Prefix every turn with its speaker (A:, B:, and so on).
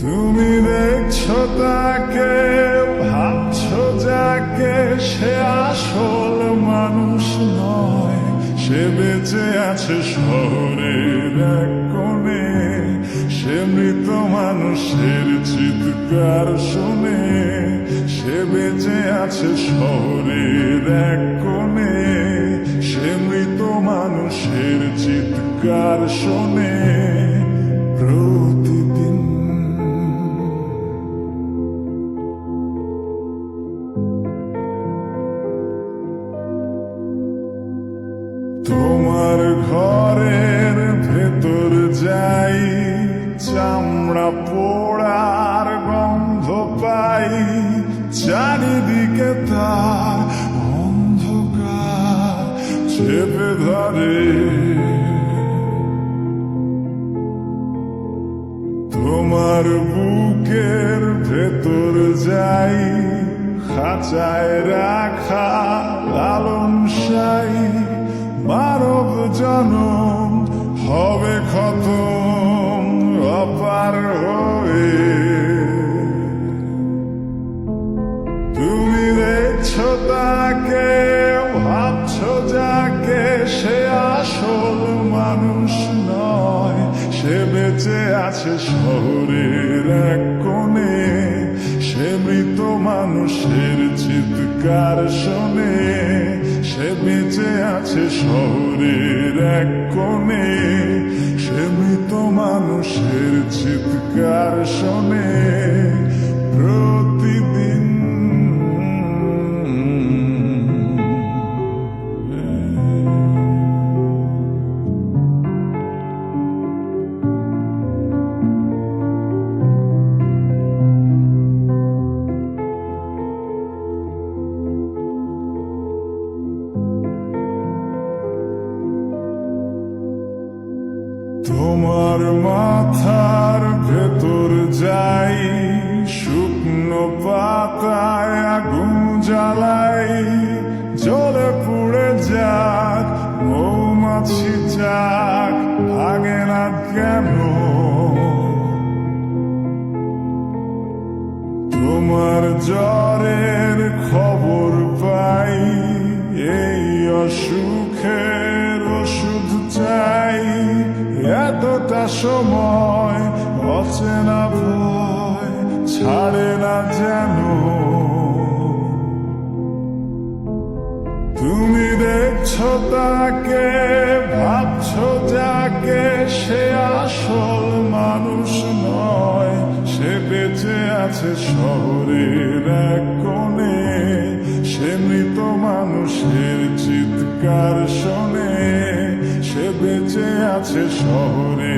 A: তুমি দেখছো তাকে, ভাবছো যাকে, সে আসল মানুষ নয়। সে বেঁচে আছে শহরের এক কোণে, সে মৃত মানুষের চিৎকার শুনে। সে বেঁচে আছে শহরের এক কোণে, সে মৃত মানুষের চিৎকার শোনে প্রতিদিন। তোমার ঘরের ভেতর যাই, চামড়া পোড়ার গন্ধ পাই, চারিদিকে তার অন্ধকার চেপে ধরে। তোমার বুকের ভেতর যাই, খাঁচায় রাখা লালন সাই, মানব জনম হবে খতম অপার হয়ে। তুমি দেখছো তাকে, ভাবছো যাকে, সে আসল মানুষ নয়। সে বেঁচে আছে শহরের এক কোণে, সে মৃত মানুষের চিৎকার শোনে। সে বেঁচে আছে শহরের এক কোণে, সে মৃত মানুষের চিৎকার শোনে প্রতিদিন। তোমার মাথার ভেতর যাই, শুকনো পাতায় আগুন জ্বালাই, জ্বলে পুড়ে যাক মৌমাছি যাক, ভাগে না কেন? তোমার জ্বরের খবর পাই, এই অসুখের ওষুধ চাই। এতটা সময় অচেনা ভয় ছাড়ে না যেন। তুমি দেখছো তাকে, ভাবছো যাকে, সে আসল মানুষ নয়। সে বেঁচে আছে শহরের এক কোণে, সে মৃত মানুষের চিৎকার শোনে। সে বেঁচে আছে শহরে